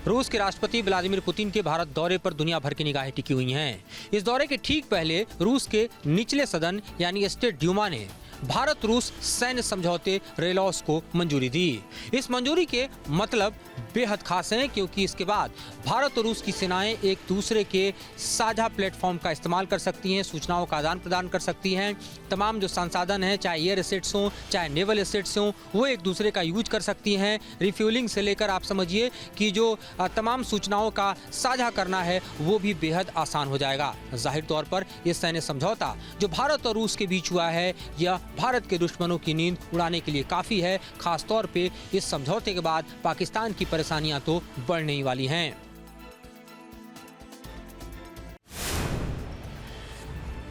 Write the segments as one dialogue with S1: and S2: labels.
S1: रूस के राष्ट्रपति व्लादिमीर पुतिन के भारत दौरे पर दुनिया भर की निगाहें टिकी हुई हैं। इस दौरे के ठीक पहले रूस के निचले सदन यानी स्टेट ड्यूमा ने भारत रूस सैन्य समझौते रेलॉस को मंजूरी दी। इस मंजूरी के मतलब बेहद खास हैं, क्योंकि इसके बाद भारत और रूस की सेनाएं एक दूसरे के साझा प्लेटफॉर्म का इस्तेमाल कर सकती हैं, सूचनाओं का आदान प्रदान कर सकती हैं। तमाम जो संसाधन हैं, चाहे एयर एसेट्स हों चाहे नेवल एसेट्स हों, वो एक दूसरे का यूज कर सकती हैं। रिफ्यूलिंग से लेकर आप समझिए कि जो तमाम सूचनाओं का साझा करना है वो भी बेहद आसान हो जाएगा। जाहिर तौर पर ये सैन्य समझौता जो भारत और रूस के बीच हुआ है, यह भारत के दुश्मनों की नींद उड़ाने के लिए काफी है। खास तौर पे इस समझौते के बाद पाकिस्तान की परेशानियां तो बढ़ने ही वाली हैं।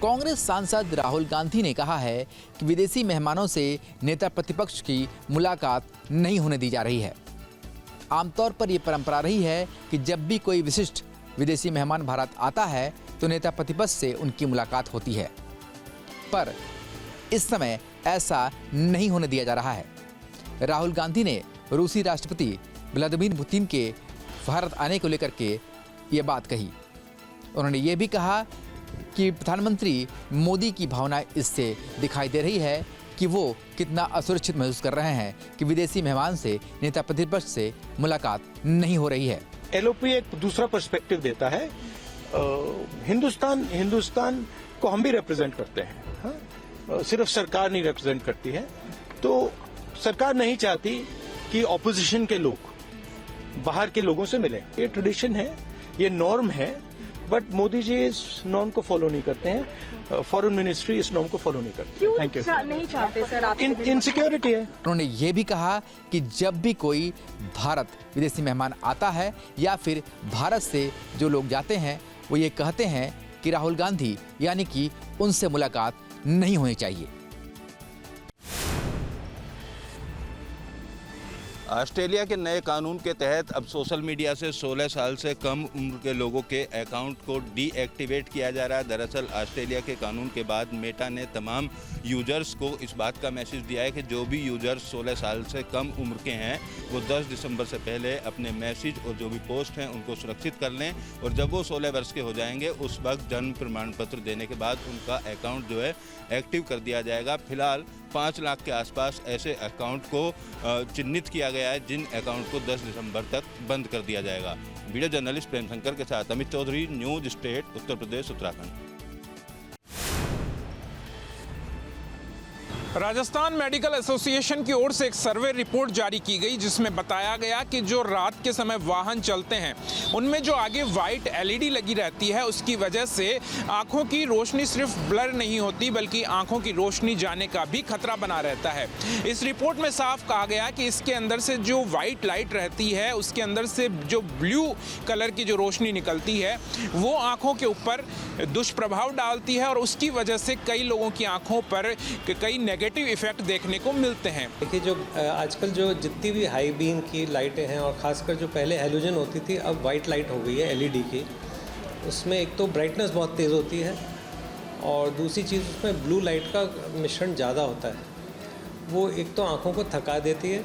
S2: कांग्रेस सांसद राहुल गांधी ने कहा है कि विदेशी मेहमानों से नेता प्रतिपक्ष की मुलाकात नहीं होने दी जा रही है। आमतौर पर यह परंपरा रही है कि जब भी कोई विशिष्ट विदेशी मेहमान भारत आता है तो नेता प्रतिपक्ष से उनकी मुलाकात होती है, पर इस समय ऐसा नहीं होने दिया जा रहा है। राहुल गांधी ने रूसी राष्ट्रपति व्लादिमीर पुतिन के भारत आने को लेकर के ये बात कही। उन्होंने ये भी कहा कि प्रधानमंत्री मोदी की भावना इससे दिखाई दे रही है कि वो कितना असुरक्षित महसूस कर रहे हैं कि विदेशी मेहमान से नेता प्रतिपक्ष से मुलाकात नहीं हो रही है।
S3: एलओपी एक दूसरा पर्सपेक्टिव देता है। हिंदुस्तान को हम भी रिप्रेजेंट करते हैं, हाँ? सिर्फ सरकार नहीं रिप्रेजेंट करती है। तो सरकार नहीं चाहती कि ऑपोजिशन के लोग बाहर के लोगों से मिलें। ये ट्रेडिशन है, ये नॉर्म है, बट मोदी जी इस नॉर्म को फॉलो नहीं करते हैं। फॉरेन मिनिस्ट्री इस नॉर्म को फॉलो नहीं करती। Thank you.
S4: नहीं चाहते सर आप?
S3: इनसिक्योरिटी है।
S2: उन्होंने ये भी कहा कि जब भी कोई भारत विदेशी मेहमान आता है या फिर भारत से जो लोग जाते हैं वो ये कहते हैं कि राहुल गांधी यानी कि उनसे मुलाकात नहीं होनी चाहिए।
S5: ऑस्ट्रेलिया के नए कानून के तहत अब सोशल मीडिया से 16 साल से कम उम्र के लोगों के अकाउंट को डीएक्टिवेट किया जा रहा है। दरअसल ऑस्ट्रेलिया के कानून के बाद मेटा ने तमाम यूजर्स को इस बात का मैसेज दिया है कि जो भी यूजर्स 16 साल से कम उम्र के हैं वो 10 दिसंबर से पहले अपने मैसेज और जो भी पोस्ट हैं उनको सुरक्षित कर लें, और जब वो 16 वर्ष के हो जाएंगे उस वक्त जन्म प्रमाण पत्र देने के बाद उनका अकाउंट जो है एक्टिव कर दिया जाएगा। फिलहाल 5 लाख के आसपास ऐसे अकाउंट को चिन्हित किया गया है जिन अकाउंट को 10 दिसंबर तक बंद कर दिया जाएगा। वीडियो जर्नलिस्ट प्रेम शंकर के साथ Amit Chaudhary, news state, Uttar Pradesh, Uttarakhand.
S6: Rajasthan medical association की ओर से एक सर्वे रिपोर्ट जारी की गई जिसमें बताया गया कि जो रात के समय वाहन चलते हैं उनमें जो आगे वाइट एलईडी लगी रहती है उसकी वजह से आंखों की रोशनी सिर्फ ब्लर नहीं होती बल्कि आंखों की रोशनी जाने का भी खतरा बना रहता है। इस रिपोर्ट में साफ कहा गया कि इसके अंदर से जो वाइट लाइट रहती है उसके अंदर से जो ब्लू कलर की जो रोशनी निकलती है वो आंखों के ऊपर दुष्प्रभाव डालती है और उसकी वजह से कई लोगों की आंखों पर कई नेगेटिव इफेक्ट देखने को मिलते हैं।
S7: देखिए, जो आजकल जो जितनी भी हाई बीम की लाइटें हैं और ख़ासकर जो पहले हैलोजन होती थी अब वाइट लाइट हो गई है एलईडी की, उसमें एक तो ब्राइटनेस बहुत तेज़ होती है और दूसरी चीज़ उसमें ब्लू लाइट का मिश्रण ज़्यादा होता है। वो एक तो आँखों को थका देती है,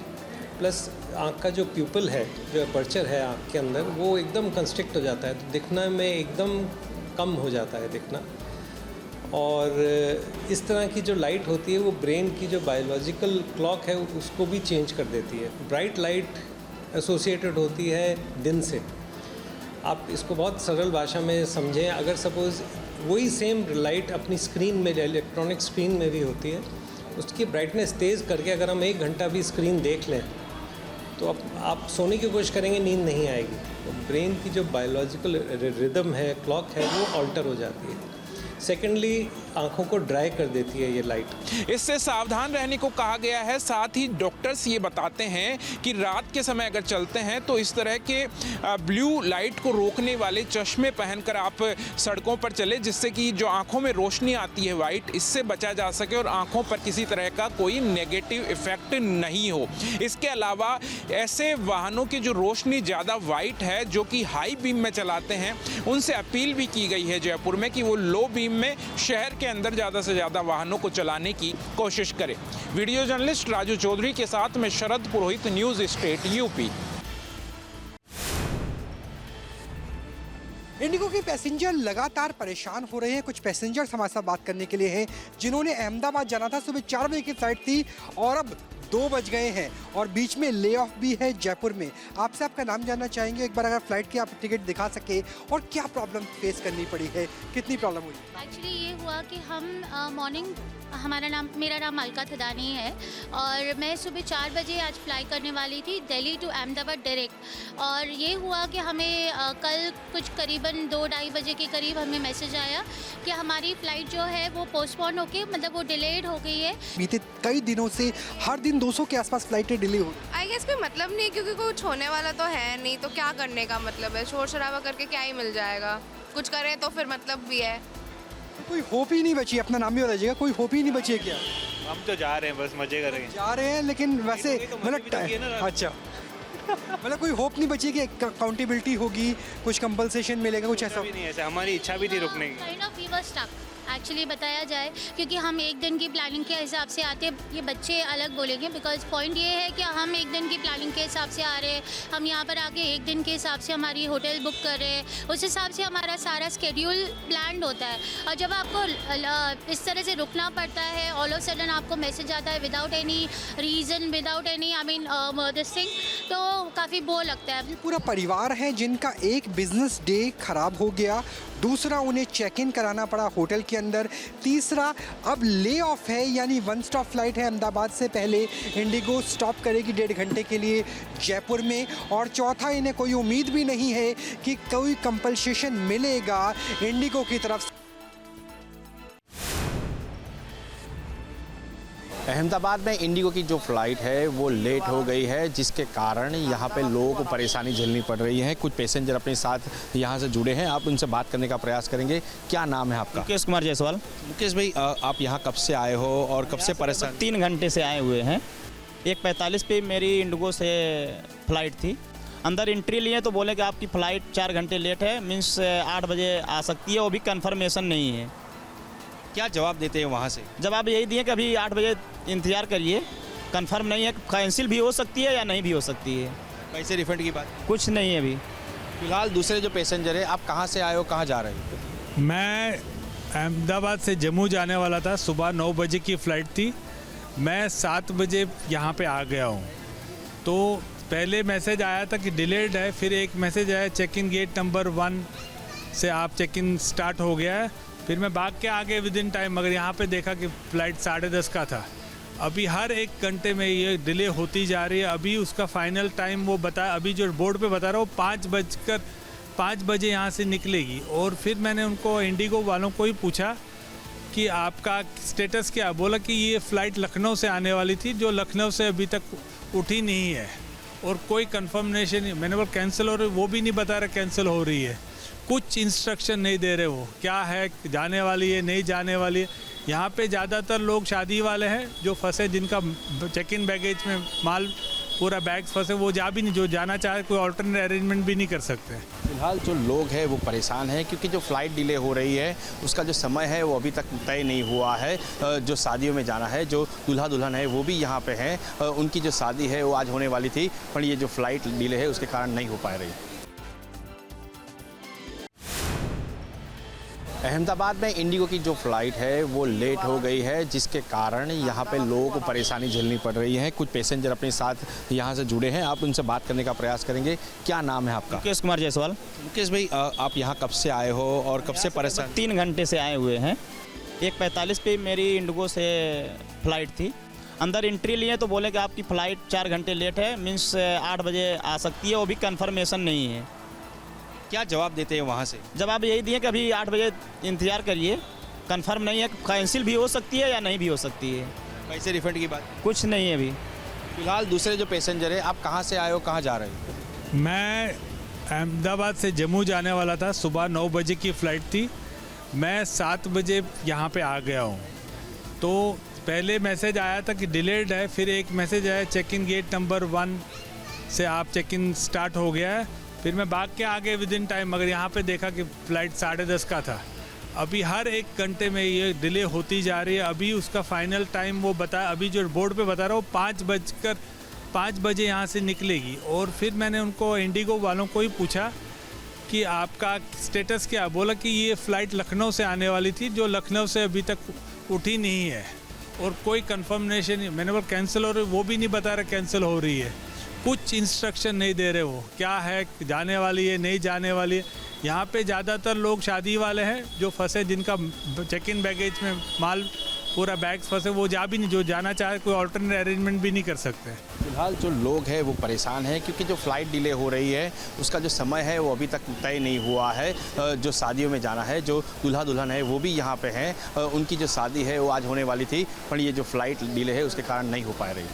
S7: प्लस आँख का जो प्यूपल है, जो अपर्चर है आँख के अंदर, वो एकदम कंस्ट्रिक्ट हो जाता है, तो दिखना में एकदम कम हो जाता है दिखना। और इस तरह की जो लाइट होती है वो ब्रेन की जो बायोलॉजिकल क्लॉक है उसको भी चेंज कर देती है। ब्राइट लाइट एसोसिएटेड होती है दिन से। आप इसको बहुत सरल भाषा में समझें, अगर सपोज़ वही सेम लाइट अपनी स्क्रीन में, इलेक्ट्रॉनिक स्क्रीन में भी होती है, उसकी ब्राइटनेस तेज़ करके अगर हम 1 घंटा भी स्क्रीन देख लें तो आप सोने की कोशिश करेंगे, नींद नहीं आएगी। तो ब्रेन की जो बायोलॉजिकल रिदम है, क्लॉक है, वो ऑल्टर हो जाती है। सेकेंडली, आंखों को ड्राई कर देती है ये लाइट।
S6: इससे सावधान रहने को कहा गया है। साथ ही डॉक्टर्स ये बताते हैं कि रात के समय अगर चलते हैं तो इस तरह के ब्लू लाइट को रोकने वाले चश्मे पहनकर आप सड़कों पर चले, जिससे कि जो आंखों में रोशनी आती है वाइट, इससे बचा जा सके और आंखों पर किसी तरह का कोई नेगेटिव इफेक्ट नहीं हो। इसके अलावा ऐसे वाहनों की जो रोशनी ज़्यादा वाइट है, जो कि हाई बीम में चलाते हैं, उनसे अपील भी की गई है जयपुर में कि वो लो बीम में शहर के अंदर ज़्यादा से ज़्यादा वाहनों को चलाने की कोशिश करें। वीडियो जर्नलिस्ट राजू चौधरी के साथ में शरद पुरोहित, न्यूज़ स्टेट, यूपी।
S4: इंडिगो के पैसेंजर लगातार परेशान हो रहे हैं। कुछ पैसेंजर्स हमारे साथ बात करने के लिए हैं जिन्होंने अहमदाबाद जाना था, सुबह 4 बजे की फ्लाइट थी और अब 2 बज गए हैं और बीच में ले ऑफ भी है जयपुर में। आपसे आपका नाम जानना चाहेंगे एक बार, अगर फ्लाइट की आप टिकट दिखा सके, और क्या प्रॉब्लम फेस करनी पड़ी है, कितनी प्रॉब्लम हुई?
S8: एक्चुअली ये हुआ कि हम मेरा नाम अलका थदानी है और मैं सुबह 4 बजे आज फ्लाई करने वाली थी दिल्ली टू अहमदाबाद डायरेक्ट। और ये हुआ कि हमें कल कुछ करीबन 2-2:30 बजे के करीब हमें मैसेज आया कि हमारी फ़्लाइट जो है वो पोस्टपोन होके मतलब वो डिलेड हो गई है।
S4: बीते कई दिनों से हर दिन 200 के आसपास फ्लाइटें डिले हो रही।
S9: आई गेस कोई मतलब नहीं, क्योंकि कुछ होने वाला तो है नहीं, तो क्या करने का मतलब है? शोर शराबा करके क्या ही मिल जाएगा? कुछ करें तो फिर मतलब भी है।
S4: कोई होप ही नहीं बची, अपना नाम भी बताइएगा, कोई होप ही नहीं बची है क्या?
S10: हम तो जा रहे हैं, बस मजे करेंगे।
S4: जा रहे हैं लेकिन वैसे मतलब अच्छा मतलब कोई होप नहीं बची कि अकाउंटेबिलिटी होगी, कुछ कंपनसेशन मिलेगा, कुछ ऐसा
S10: भी नहीं, ऐसा हमारी इच्छा भी थी रुकने की।
S8: Kind of we were stuck actually बताया जाए, क्योंकि हम एक दिन की प्लानिंग के हिसाब से आते, ये बच्चे अलग बोलेंगे बिकॉज पॉइंट ये है कि हम एक दिन की प्लानिंग के हिसाब से आ रहे हैं। हम यहाँ पर आके एक दिन के हिसाब से हमारी होटल बुक कर रहे हैं, उस हिसाब से हमारा सारा स्केड्यूल प्लान होता है। और जब आपको इस तरह से रुकना पड़ता है, ऑल ऑफ सडन आपको मैसेज आता है without any reason, without any this thing, तो काफ़ी बोर लगता है।
S4: पूरा परिवार है जिनका एक बिजनेस डे खराब हो गया, दूसरा उन्हें चेक इन कराना पड़ा होटल के अंदर, तीसरा अब ले ऑफ है, यानी 1 स्टॉप फ्लाइट है अहमदाबाद से पहले इंडिगो स्टॉप करेगी 1.5 घंटे के लिए जयपुर में, और चौथा इन्हें कोई उम्मीद भी नहीं है कि कोई कंपनसेशन मिलेगा इंडिगो की तरफ से।
S11: अहमदाबाद में इंडिगो की जो फ़्लाइट है वो लेट हो गई है, जिसके कारण यहाँ पे लोगों को परेशानी झेलनी पड़ रही है। कुछ पैसेंजर अपने साथ यहाँ से जुड़े हैं, आप उनसे बात करने का प्रयास करेंगे। क्या नाम है आपका?
S12: मुकेश कुमार जायसवाल।
S11: मुकेश भाई, आप यहाँ कब से आए हो और कब से परेशान?
S12: 3 घंटे से आए हुए हैं। 1:45 पे मेरी इंडिगो से फ़्लाइट थी, अंदर एंट्री लिए तो बोले कि आपकी फ़्लाइट 4 घंटे लेट है, मीन्स 8 बजे आ सकती है, वो भी कन्फर्मेशन नहीं है।
S11: क्या जवाब देते हैं वहाँ से?
S12: जवाब यही दिए कि अभी 8 बजे इंतज़ार करिए, कंफर्म नहीं है, कैंसिल भी हो सकती है या नहीं भी हो सकती है।
S11: पैसे रिफंड की बात
S12: कुछ नहीं है अभी
S11: फिलहाल। दूसरे जो पैसेंजर है, आप कहाँ से आए हो, कहाँ जा रहे हो?
S13: मैं अहमदाबाद से जम्मू जाने वाला था, सुबह 9 बजे की फ़्लाइट थी। मैं 7 बजे यहाँ पे आ गया हूँ। तो पहले मैसेज आया था कि डिलेड है, फिर एक मैसेज आया चेक इन गेट नंबर 1 से आप चेक इन स्टार्ट हो गया है। फिर मैं भाग के आ गया विद इन टाइम, मगर यहाँ पे देखा कि फ़्लाइट 10:30 का था। अभी हर 1 घंटे में ये डिले होती जा रही है। अभी उसका फाइनल टाइम वो अभी जो बोर्ड पे बता रहा हूँ 5 बजे यहाँ से निकलेगी। और फिर मैंने उनको इंडिगो वालों को ही पूछा कि आपका स्टेटस क्या? बोला कि ये फ़्लाइट लखनऊ से आने वाली थी, जो लखनऊ से अभी तक उठी नहीं है और कोई कंफर्मेशन नहीं। मैंने बोला कैंसिल हो रही, वो भी नहीं बता रहा कैंसिल हो रही है, कुछ इंस्ट्रक्शन नहीं दे रहे। वो क्या है, जाने वाली है नहीं जाने वाली है। यहाँ पे ज़्यादातर लोग शादी वाले हैं जो फंसे, जिनका चेक इन बैगेज में माल पूरा बैग फंसे, वो जा भी नहीं, जो जाना चाहे कोई ऑल्टरनेट अरेंजमेंट भी नहीं कर सकते।
S11: फिलहाल जो लोग हैं वो परेशान हैं, क्योंकि जो फ़्लाइट डिले हो रही है उसका जो समय है वो अभी तक तय नहीं हुआ है। जो शादियों में जाना है, जो दूल्हा दुल्हन है वो भी यहाँ पे हैं, उनकी जो शादी है वो आज होने वाली थी, पर ये जो फ़्लाइट डिले है उसके कारण नहीं हो पा रही। अहमदाबाद में इंडिगो की जो फ़्लाइट है वो लेट हो गई है, जिसके कारण यहाँ पे लोगों को परेशानी झेलनी पड़ रही है। कुछ पैसेंजर अपने साथ यहाँ से जुड़े हैं, आप उनसे बात करने का प्रयास करेंगे। क्या नाम है आपका?
S12: मुकेश कुमार जायसवाल।
S11: मुकेश भाई, आप यहाँ कब से आए हो और कब से परेशान?
S12: 3 घंटे से आए हुए हैं। 1:45 पे मेरी इंडिगो से फ़्लाइट थी, अंदर एंट्री लिए तो बोले कि आपकी फ़्लाइट 4 घंटे लेट है, मीन्स 8 बजे आ सकती है, वो भी कन्फर्मेशन नहीं है।
S11: क्या जवाब देते हैं वहाँ से?
S12: जवाब यही दिए कि अभी 8 बजे इंतज़ार करिए, कंफर्म नहीं है, कैंसिल भी हो सकती है या नहीं भी हो सकती है।
S11: पैसे रिफंड की बात
S12: कुछ नहीं है अभी
S11: फिलहाल। दूसरे जो पैसेंजर है, आप कहाँ से आए हो, कहाँ जा रहे हो?
S13: मैं अहमदाबाद से जम्मू जाने वाला था, सुबह 9 बजे की फ़्लाइट थी। मैं 7 बजे यहाँ पे आ गया हूँ। तो पहले मैसेज आया था कि डिलेड है, फिर एक मैसेज आया चेक इन गेट नंबर 1 से आप चेक इन स्टार्ट हो गया है। फिर मैं भाग के आ गया विद इन टाइम, मगर यहाँ पे देखा कि फ़्लाइट 10:30 का था। अभी हर 1 घंटे में ये डिले होती जा रही है। अभी उसका फाइनल टाइम वो अभी जो बोर्ड पे बता रहा हूँ 5 बजे यहाँ से निकलेगी। और फिर मैंने उनको इंडिगो वालों को ही पूछा कि आपका स्टेटस क्या, बोला कि ये फ़्लाइट लखनऊ से आने वाली थी जो लखनऊ से अभी तक उठी नहीं है और कोई कंफर्मेशन नहीं। मैंने बोला कैंसिल हो रही, वो भी नहीं बता रहे कैंसिल हो रही है, कुछ इंस्ट्रक्शन नहीं दे रहे वो क्या है, जाने वाली है नहीं जाने वाली है। यहाँ पे ज़्यादातर लोग शादी वाले हैं जो फंसे, जिनका चेक इन बैगेज में माल पूरा बैग फंसे, वो जा भी नहीं, जो जाना चाहे कोई ऑल्टरनेट अरेंजमेंट भी नहीं कर सकते।
S11: फिलहाल जो लोग हैं वो परेशान हैं क्योंकि जो फ़्लाइट डिले हो रही है उसका जो समय है वो अभी तक तय नहीं हुआ है। जो शादियों में जाना है, जो दूल्हा दुल्हन है वो भी यहाँ पे हैं, उनकी जो शादी है वो आज होने वाली थी, पर ये जो फ़्लाइट डिले है उसके कारण नहीं हो पा रही।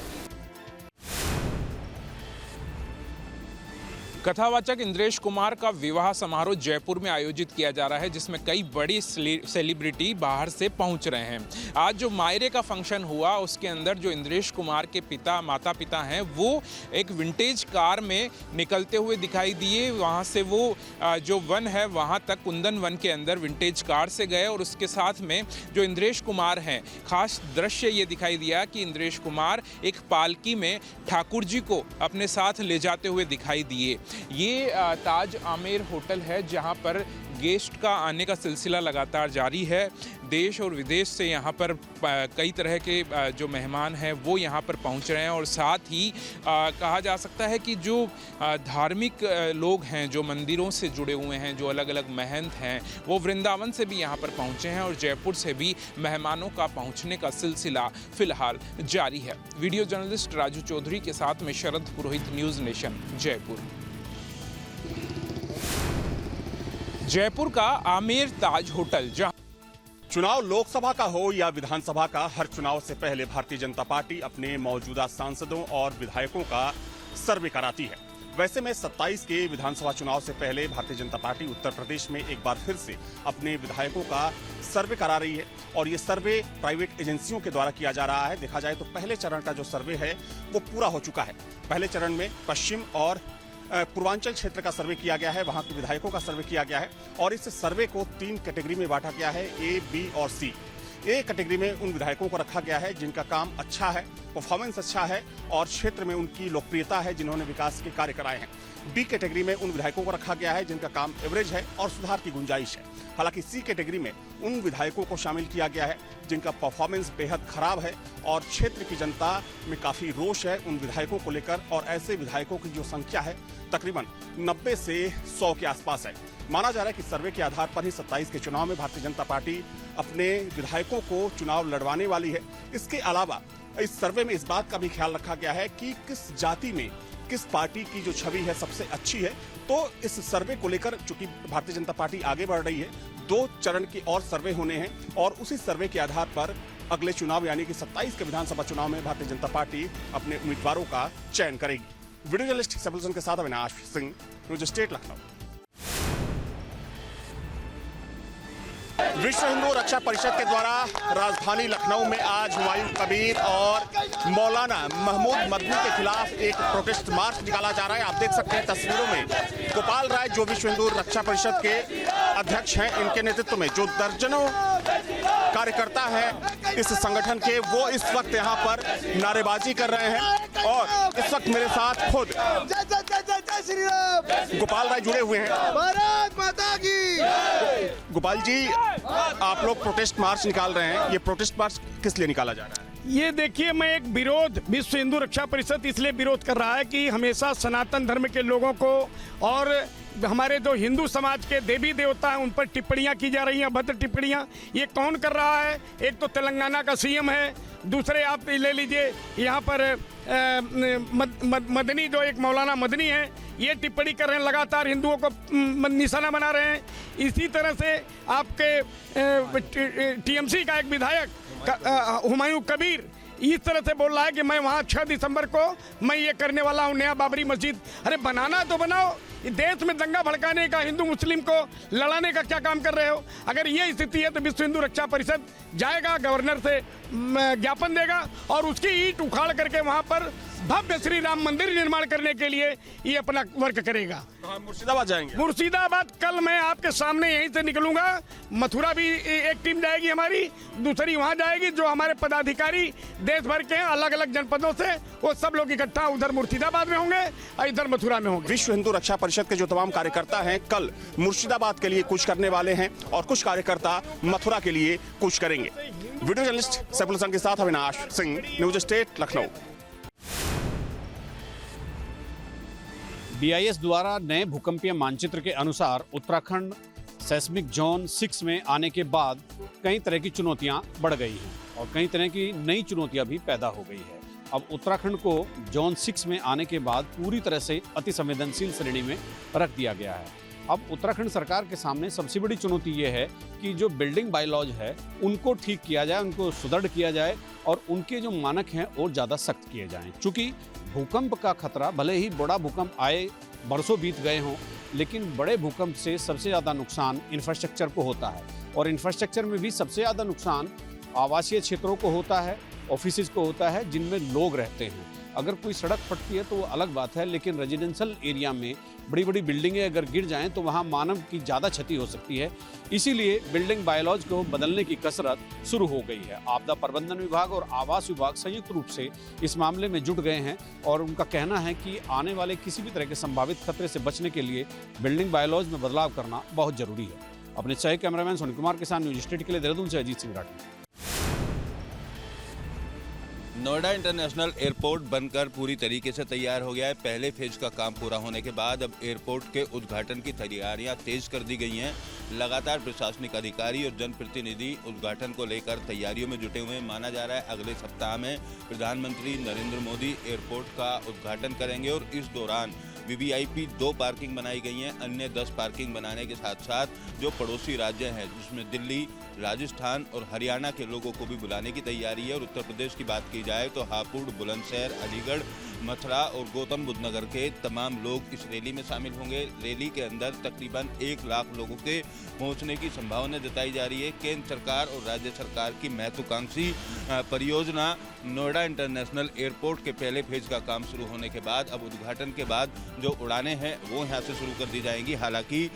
S6: कथावाचक इंद्रेश कुमार का विवाह समारोह जयपुर में आयोजित किया जा रहा है, जिसमें कई बड़ी सेलिब्रिटी बाहर से पहुंच रहे हैं। आज जो मायरे का फंक्शन हुआ उसके अंदर जो इंद्रेश कुमार के माता पिता हैं वो एक विंटेज कार में निकलते हुए दिखाई दिए। वहां से वो जो वन है वहां तक, कुंदन वन के अंदर विंटेज कार से गए और उसके साथ में जो इंद्रेश कुमार हैं, खास दृश्य ये दिखाई दिया कि इंद्रेश कुमार एक पालकी में ठाकुर जी को अपने साथ ले जाते हुए दिखाई दिए। ये ताज आमेर होटल है जहां पर गेस्ट का आने का सिलसिला लगातार जारी है। देश और विदेश से यहाँ पर कई तरह के जो मेहमान हैं वो यहाँ पर पहुँच रहे हैं और साथ ही कहा जा सकता है कि जो धार्मिक लोग हैं, जो मंदिरों से जुड़े हुए हैं, जो अलग अलग महंत हैं, वो वृंदावन से भी यहाँ पर पहुँचे हैं और जयपुर से भी मेहमानों का पहुँचने का सिलसिला फिलहाल जारी है। वीडियो जर्नलिस्ट राजू चौधरी के साथ में शरद पुरोहित, न्यूज़ नेशन, जयपुर। जयपुर का आमेर ताज होटल, जहां
S14: चुनाव लोकसभा का हो या विधानसभा का, हर चुनाव से पहले भारतीय जनता पार्टी अपने मौजूदा सांसदों और विधायकों का सर्वे कराती है। वैसे में 27 के विधानसभा चुनाव से पहले भारतीय जनता पार्टी उत्तर प्रदेश में एक बार फिर से अपने विधायकों का सर्वे करा रही है और ये सर्वे प्राइवेट एजेंसियों के द्वारा किया जा रहा है। देखा जाए तो पहले चरण का जो सर्वे है वो पूरा हो चुका है। पहले चरण में पश्चिम और पूर्वांचल क्षेत्र का सर्वे किया गया है, वहां के विधायकों का सर्वे किया गया है और इस सर्वे को 3 कैटेगरी में बांटा गया है, ए, बी और सी। ए कैटेगरी में उन विधायकों को रखा गया है जिनका काम अच्छा है, परफॉर्मेंस अच्छा है और क्षेत्र में उनकी लोकप्रियता है, जिन्होंने विकास के कार्य कराए हैं। बी कैटेगरी में उन विधायकों को रखा गया है जिनका काम एवरेज है और सुधार की गुंजाइश है। हालांकि सी कैटेगरी में उन विधायकों को शामिल किया गया है जिनका परफॉर्मेंस बेहद खराब है और क्षेत्र की जनता में काफी रोष है उन विधायकों को लेकर और ऐसे विधायकों की जो संख्या है तकरीबन 90 से 100 के आसपास है। माना जा रहा है कि सर्वे के आधार पर ही 27 के चुनाव में भारतीय जनता पार्टी अपने विधायकों को चुनाव लड़वाने वाली है। इसके अलावा इस सर्वे में इस बात का भी ख्याल रखा गया है कि किस जाति में किस पार्टी की जो छवि है सबसे अच्छी है। तो इस सर्वे को लेकर चूंकि भारतीय जनता पार्टी आगे बढ़ रही है, 2 चरण के और सर्वे होने हैं और उसी सर्वे के आधार पर अगले चुनाव यानी कि 27 के विधानसभा चुनाव में भारतीय जनता पार्टी अपने उम्मीदवारों का चयन करेगी। वीडियो जर्नलिस्ट सैमुअल के साथ अविनाश सिंह, न्यूज स्टेट, लखनऊ। विश्व हिंदू रक्षा परिषद के द्वारा राजधानी लखनऊ में आज हुमायूं कबीर और मौलाना महमूद मदनी के खिलाफ एक प्रोटेस्ट मार्च निकाला जा रहा है। आप देख सकते हैं तस्वीरों में गोपाल राय जो विश्व हिंदू रक्षा परिषद के अध्यक्ष हैं, इनके नेतृत्व में जो दर्जनों कार्यकर्ता हैं इस संगठन के, वो इस वक्त यहाँ पर नारेबाजी कर रहे हैं और इस वक्त मेरे साथ खुद गोपाल राय जुड़े हुए हैं। भारत माता की। गोपाल जी, आप लोग प्रोटेस्ट मार्च निकाल रहे हैं, ये प्रोटेस्ट मार्च किस लिए निकाला जा रहा है?
S15: ये देखिए, मैं एक विरोध, विश्व हिंदू रक्षा परिषद इसलिए विरोध कर रहा है कि हमेशा सनातन धर्म के लोगों को और हमारे जो हिंदू समाज के देवी देवता हैं उन पर टिप्पणियां की जा रही हैं, अभद्र टिप्पणियां। ये कौन कर रहा है? एक तो तेलंगाना का सीएम है, दूसरे आप ले लीजिए यहाँ पर मदनी जो एक मौलाना मदनी है, ये टिप्पणी कर रहे हैं, लगातार हिंदुओं को निशाना बना रहे हैं। इसी तरह से आपके टीएमसी का एक विधायक हुमायूं कबीर इस तरह से बोल रहा है कि मैं वहाँ 6 दिसंबर को मैं ये करने वाला हूँ, नया बाबरी मस्जिद। अरे बनाना तो बनाओ, देश में दंगा भड़काने का, हिंदू मुस्लिम को लड़ाने का क्या काम कर रहे हो? अगर ये स्थिति है तो विश्व हिंदू रक्षा परिषद जाएगा, गवर्नर से ज्ञापन देगा और उसकी ईंट उखाड़ करके वहाँ पर भव्य श्री राम मंदिर निर्माण करने के लिए ये अपना वर्क करेगा।
S14: मुर्शिदाबाद जाएंगे?
S15: मुर्शिदाबाद कल मैं आपके सामने यहीं से निकलूंगा। मथुरा भी एक टीम जाएगी हमारी, दूसरी वहां जाएगी। जो हमारे पदाधिकारी देश भर के हैं अलग अलग जनपदों से, वो सब लोग इकट्ठा उधर मुर्शिदाबाद में होंगे और इधर मथुरा में होंगे।
S14: विश्व हिंदू रक्षा परिषद के जो तमाम कार्यकर्ता हैं कल मुर्शिदाबाद के लिए कुछ करने वाले हैं और कुछ कार्यकर्ता मथुरा के लिए कुछ करेंगे। वीडियो जर्नलिस्ट सैफुल हसन के साथ Avinash Singh, news state, Lucknow.
S16: BIS द्वारा नए भूकंपीय मानचित्र के अनुसार उत्तराखंड सेस्मिक जोन 6 में आने के बाद कई तरह की चुनौतियां बढ़ गई हैं और कई तरह की नई चुनौतियां भी पैदा हो गई है। अब उत्तराखंड को जोन 6 में आने के बाद पूरी तरह से अति संवेदनशील श्रेणी में रख दिया गया है। अब उत्तराखंड सरकार के सामने सबसे बड़ी चुनौती ये है कि जो बिल्डिंग बायलॉज है उनको ठीक किया जाए, उनको सुदृढ़ किया जाए और उनके जो मानक हैं और ज़्यादा सख्त किए जाएं। चूँकि भूकंप का खतरा, भले ही बड़ा भूकंप आए, बरसों बीत गए हों, लेकिन बड़े भूकंप से सबसे ज़्यादा नुकसान इंफ्रास्ट्रक्चर को होता है और इंफ्रास्ट्रक्चर में भी सबसे ज़्यादा नुकसान आवासीय क्षेत्रों को होता है, ऑफिसेज को होता है जिनमें लोग रहते हैं। अगर कोई सड़क फटती है तो वो अलग बात है, लेकिन रेजिडेंशियल एरिया में बड़ी बड़ी बिल्डिंगें अगर गिर जाएं तो वहाँ मानव की ज़्यादा क्षति हो सकती है। इसीलिए बिल्डिंग बायोलॉजी को बदलने की कसरत शुरू हो गई है। आपदा प्रबंधन विभाग और आवास विभाग संयुक्त रूप से इस मामले में जुट गए हैं और उनका कहना है कि आने वाले किसी भी तरह के संभावित खतरे से बचने के लिए बिल्डिंग बायोलॉजी में बदलाव करना बहुत जरूरी है। अपने सह कैमरामैन सोनी कुमार के साथ न्यूज स्टेट के लिए देहरादून से अजीत सिंह राठी।
S5: नोएडा इंटरनेशनल एयरपोर्ट बनकर पूरी तरीके से तैयार हो गया है। पहले फेज का काम पूरा होने के बाद अब एयरपोर्ट के उद्घाटन की तैयारियां तेज कर दी गई हैं। लगातार प्रशासनिक अधिकारी और जनप्रतिनिधि उद्घाटन को लेकर तैयारियों में जुटे हुए हैं। माना जा रहा है अगले सप्ताह में प्रधानमंत्री नरेंद्र मोदी एयरपोर्ट का उद्घाटन करेंगे और इस दौरान VVIP 2 पार्किंग बनाई गई हैं। अन्य 10 पार्किंग बनाने के साथ साथ जो पड़ोसी राज्य हैं जिसमें दिल्ली, राजस्थान और हरियाणा के लोगों को भी बुलाने की तैयारी है। और उत्तर प्रदेश की बात की जाए तो हापुड़, बुलंदशहर, अलीगढ़, मथुरा और गौतम बुद्ध नगर के तमाम लोग इस रैली में शामिल होंगे। रैली के अंदर तकरीबन 1 लाख लोगों के पहुंचने की संभावना जताई जा रही है। केंद्र सरकार और राज्य सरकार की महत्वाकांक्षी परियोजना नोएडा इंटरनेशनल एयरपोर्ट के पहले फेज का काम शुरू होने के बाद अब उद्घाटन के बाद जो उड़ानें हैं वो यहाँ से शुरू कर दी जाएंगी। हालांकि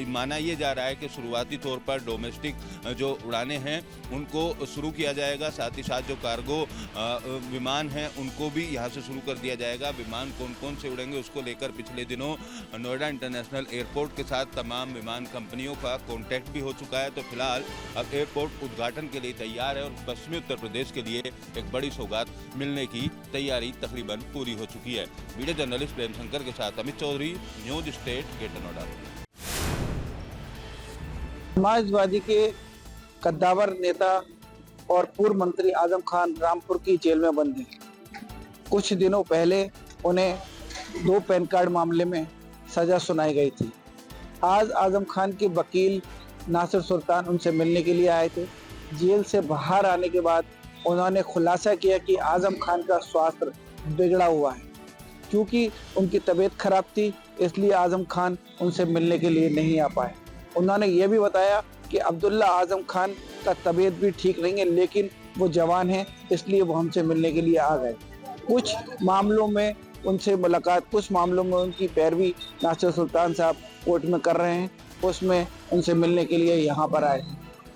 S5: माना ये जा रहा है कि शुरुआती तौर पर डोमेस्टिक जो उड़ानें हैं उनको शुरू किया जाएगा, साथ ही साथ जो कार्गो विमान हैं उनको भी यहाँ से शुरू कर दिया जाएगा। विमान कौन कौन से उड़ेंगे उसको लेकर पिछले दिनों नोएडा इंटरनेशनल एयरपोर्ट के साथ तमाम विमान कंपनियों का कॉन्टैक्ट भी हो चुका है। तो फिलहाल अब एयरपोर्ट उद्घाटन के लिए तैयार है और पश्चिमी उत्तर प्रदेश के लिए एक बड़ी सौगात मिलने की तैयारी तकरीबन पूरी हो चुकी है। वीडियो जर्नलिस्ट प्रेम शंकर के साथ Amit Chaudhary, news state, greater Noida.
S17: Samajwadi के कद्दावर नेता और पूर्व मंत्री आजम खान रामपुर की जेल में बंद हैं। कुछ दिनों पहले उन्हें 2 पैन कार्ड मामले में सजा सुनाई गई थी। आज आजम खान के वकील नासिर सुल्तान उनसे मिलने के लिए आए थे। जेल से बाहर आने के बाद उन्होंने खुलासा किया कि आजम खान का स्वास्थ्य बिगड़ा हुआ है। क्योंकि उनकी तबीयत खराब थी इसलिए आजम खान उनसे मिलने के लिए नहीं आ पाए। उन्होंने ये भी बताया कि अब्दुल्ला आजम खान का तबीयत भी ठीक नहीं है, लेकिन वो जवान हैं इसलिए वो हमसे मिलने के लिए आ गए। कुछ मामलों में उनसे मुलाकात, कुछ मामलों में उनकी पैरवी नासिर सुल्तान साहब कोर्ट में कर रहे हैं, उसमें उनसे मिलने के लिए यहाँ पर आए।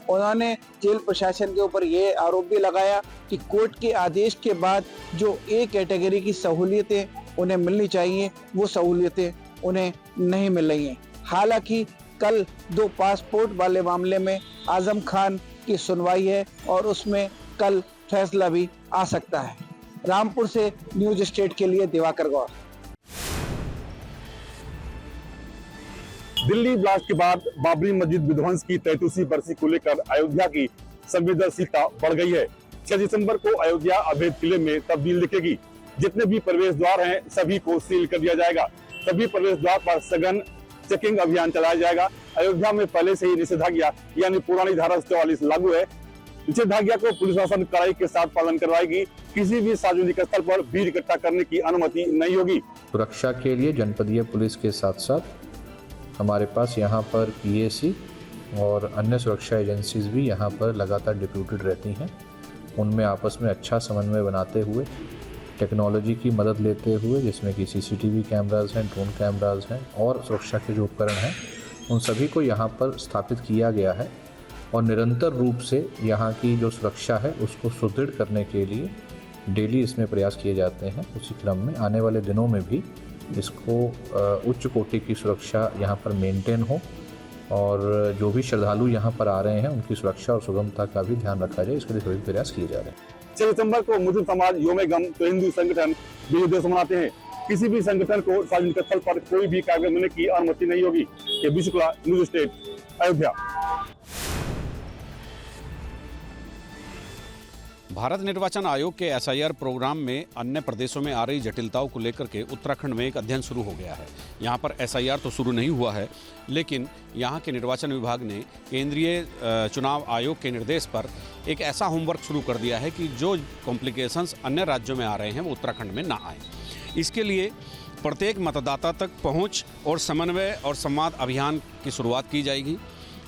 S17: उन्होंने जेल प्रशासन के ऊपर ये आरोप भी लगाया कि कोर्ट के आदेश के बाद जो A कैटेगरी की सहूलियतें उन्हें मिलनी चाहिए वो सहूलियतें उन्हें नहीं मिल रही हैं। हालांकि कल 2 पासपोर्ट वाले मामले में आजम खान की सुनवाई है और उसमें कल फैसला भी आ सकता है। रामपुर से न्यूज स्टेट के लिए दिवाकर गौर।
S18: दिल्ली ब्लास्ट के बाद बाबरी मस्जिद विध्वंस की 33वीं बरसी को लेकर अयोध्या की संवेदनशीलता बढ़ गई है। 6 दिसंबर को अयोध्या अवैध किले में तब्दील दिखेगी। जितने भी प्रवेश द्वार हैं सभी को सील कर दिया जाएगा। सभी प्रवेश द्वार पर सघन चेकिंग अभियान चलाया जाएगा। अयोध्या में पहले से ही निषेधाज्ञा यानी पुरानी धारा 44 लागू है। निषेधाज्ञा को पुलिस शासन कड़ाई के साथ पालन करवाएगी। किसी भी सार्वजनिक स्थल पर भीड़ इकट्ठा करने की अनुमति नहीं होगी।
S19: सुरक्षा के लिए जनपदीय पुलिस के साथ साथ हमारे पास यहाँ पर PAC और अन्य सुरक्षा एजेंसीज भी यहाँ पर लगातार डिप्यूटेड रहती हैं। उनमें आपस में अच्छा समन्वय बनाते हुए टेक्नोलॉजी की मदद लेते हुए, जिसमें कि CCTV कैमराज हैं, ड्रोन कैमराज हैं और सुरक्षा के जो उपकरण हैं उन सभी को यहाँ पर स्थापित किया गया है और निरंतर रूप से यहाँ की जो सुरक्षा है उसको सुदृढ़ करने के लिए डेली इसमें प्रयास किए जाते हैं। उसी क्रम में आने वाले दिनों में भी इसको उच्च कोटि की सुरक्षा यहाँ पर मेंटेन हो और जो भी श्रद्धालु यहाँ पर आ रहे हैं उनकी सुरक्षा और सुगमता का भी ध्यान रखा जाए, इसके लिए सभी प्रयास किए जा रहे हैं।
S18: 6 दिसंबर को मुस्लिम समाज योम गम तो हिंदू संगठन विजय दिवस मनाते हैं। किसी भी संगठन को सार्वजनिक स्थल पर कोई भी कार्यक्रम होने की अनुमति नहीं होगी। ये B Shukla, news state, Ayodhya.
S16: Bharat निर्वाचन आयोग के SIR प्रोग्राम में अन्य प्रदेशों में आ रही जटिलताओं को लेकर के उत्तराखंड में एक अध्ययन शुरू हो गया है। यहाँ पर SIR तो शुरू नहीं हुआ है, लेकिन यहाँ के निर्वाचन विभाग ने केंद्रीय चुनाव आयोग के निर्देश पर एक ऐसा होमवर्क शुरू कर दिया है कि जो कॉम्प्लिकेशंस अन्य राज्यों में आ रहे हैं वो उत्तराखंड में ना आए। इसके लिए प्रत्येक मतदाता तक पहुँच और समन्वय और संवाद अभियान की शुरुआत की जाएगी।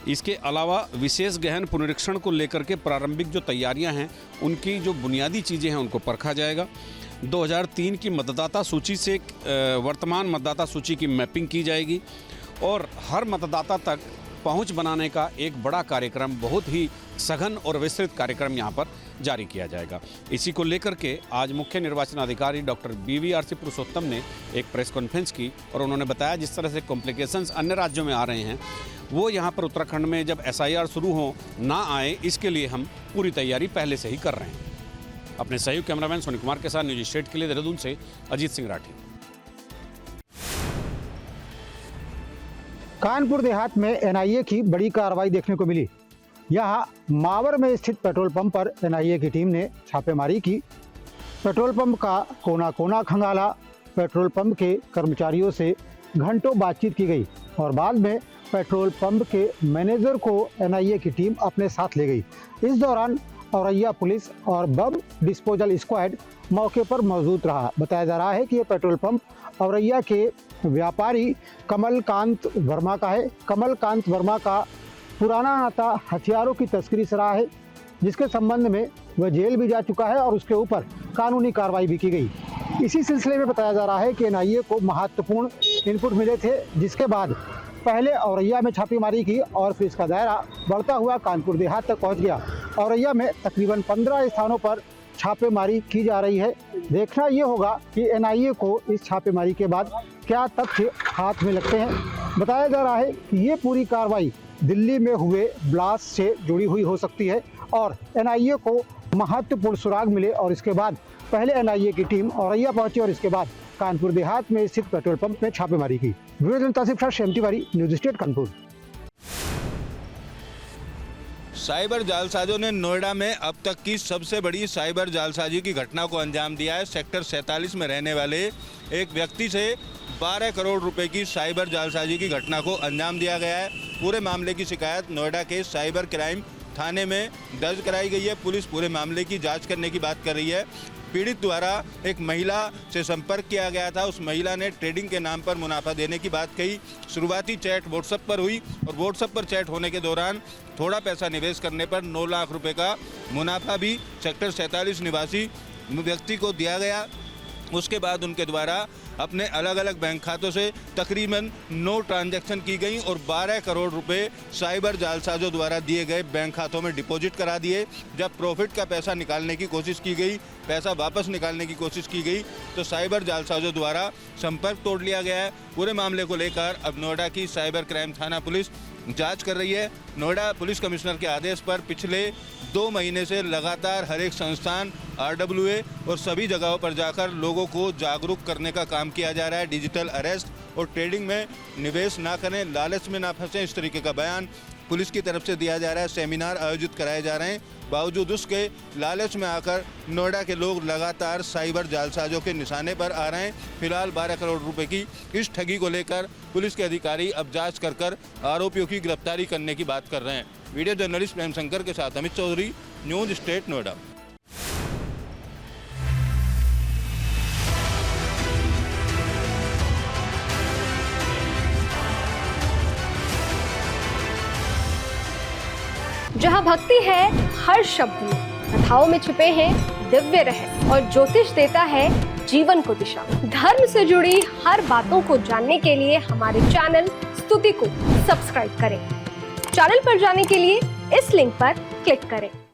S16: इसके अलावा विशेष गहन पुनरीक्षण को लेकर के प्रारंभिक जो तैयारियां हैं उनकी जो बुनियादी चीज़ें हैं उनको परखा जाएगा। 2003 की मतदाता सूची से वर्तमान मतदाता सूची की मैपिंग की जाएगी और हर मतदाता तक पहुंच बनाने का एक बड़ा कार्यक्रम, बहुत ही सघन और विस्तृत कार्यक्रम यहाँ पर जारी किया जाएगा। इसी को लेकर के आज मुख्य निर्वाचन अधिकारी डॉक्टर BVRC पुरुषोत्तम ने एक प्रेस कॉन्फ्रेंस की और उन्होंने बताया जिस तरह से कॉम्प्लिकेशंस अन्य राज्यों में आ रहे हैं वो यहाँ पर उत्तराखंड में जब SIR शुरू हो ना आए, इसके लिए हम पूरी तैयारी पहले से ही कर रहे हैं। अपने सहयोगी कैमरामैन सोनी कुमार के साथ न्यूज स्टेट के लिए देहरादून से अजीत सिंह राठी।
S20: कानपुर देहात में NIA की बड़ी कार्रवाई देखने को मिली। यहाँ मावर में स्थित पेट्रोल पंप पर NIA की टीम ने छापेमारी की। पेट्रोल पंप का कोना कोना खंगाला। पेट्रोल पंप के कर्मचारियों से घंटों बातचीत की गई और बाद में पेट्रोल पंप के मैनेजर को NIA की टीम अपने साथ ले गई। इस दौरान औरैया पुलिस और बम डिस्पोजल स्क्वाड मौके पर मौजूद रहा। बताया जा रहा है कि ये पेट्रोल पंप औरैया के व्यापारी कमलकांत वर्मा का है। कमलकांत वर्मा का पुराना नाता हथियारों की तस्करी से रहा है, जिसके संबंध में वह जेल भी जा चुका है और उसके ऊपर कानूनी कार्रवाई भी की गई। इसी सिलसिले में बताया जा रहा है कि NIA को महत्वपूर्ण इनपुट मिले थे, जिसके बाद पहले औरैया में छापेमारी की और फिर इसका दायरा बढ़ता हुआ कानपुर देहात तक पहुंच गया। औरैया में तकरीबन 15 स्थानों पर छापेमारी की जा रही है। देखना ये होगा कि NIA को इस छापेमारी के बाद क्या तथ्य हाथ में लगते हैं। बताया जा रहा है कि ये पूरी कार्रवाई दिल्ली में हुए ब्लास्ट से जुड़ी हुई हो सकती है और NIA को महत्वपूर्ण सुराग मिले और इसके बाद पहले NIA की टीम औरैया पहुंची और इसके बाद कानपुर देहात में स्थित पेट्रोल पंप में छापेमारी की। Shyam Tiwari, news state Kanpur.
S5: Cyber जालसाजों ने नोएडा में अब तक की सबसे बड़ी साइबर जालसाजी की घटना को अंजाम दिया है। सेक्टर 47 में रहने वाले एक व्यक्ति से 12 करोड़ रुपए की साइबर जालसाजी की घटना को अंजाम दिया गया है। पूरे मामले की शिकायत नोएडा के साइबर क्राइम थाने में दर्ज कराई गई है। पुलिस पूरे मामले की जांच करने की बात कर रही है। पीड़ित द्वारा एक महिला से संपर्क किया गया था। उस महिला ने ट्रेडिंग के नाम पर मुनाफा देने की बात कही। शुरुआती चैट व्हाट्सएप पर हुई और व्हाट्सएप पर चैट होने के दौरान थोड़ा पैसा निवेश करने पर 9 लाख रुपए का मुनाफा भी सेक्टर 47 निवासी व्यक्ति को दिया गया। उसके बाद उनके द्वारा अपने अलग अलग बैंक खातों से तकरीबन 9 ट्रांजैक्शन की गई और 12 करोड़ रुपए साइबर जालसाजों द्वारा दिए गए बैंक खातों में डिपॉजिट करा दिए। जब प्रॉफिट का पैसा निकालने की कोशिश की गई, पैसा वापस निकालने की कोशिश की गई तो साइबर जालसाजों द्वारा संपर्क तोड़ लिया गया है। पूरे मामले को लेकर अब नोएडा की साइबर क्राइम थाना पुलिस जांच कर रही है। नोएडा पुलिस कमिश्नर के आदेश पर पिछले 2 महीने से लगातार हर एक संस्थान, RWA और सभी जगहों पर जाकर लोगों को जागरूक करने का काम किया जा रहा है। डिजिटल अरेस्ट और ट्रेडिंग में निवेश ना करें, लालच में ना फंसें, इस तरीके का बयान पुलिस की तरफ से दिया जा रहा है। सेमिनार आयोजित कराए जा रहे हैं। बावजूद उसके लालच में आकर नोएडा के लोग लगातार साइबर जालसाजों के निशाने पर आ रहे हैं। फिलहाल 12 करोड़ रुपए की इस ठगी को लेकर पुलिस के अधिकारी अब जांच कर आरोपियों की गिरफ्तारी करने की बात कर रहे हैं। वीडियो जर्नलिस्ट प्रेम शंकर के साथ अमित चौधरी, न्यूज स्टेट नोएडा।
S21: जहां भक्ति है हर शब्द में, कथाओं में छुपे हैं दिव्य रहस्य और ज्योतिष देता है जीवन को दिशा। धर्म से जुड़ी हर बातों को जानने के लिए हमारे चैनल स्तुति को सब्सक्राइब करें। चैनल पर जाने के लिए इस लिंक पर क्लिक करें।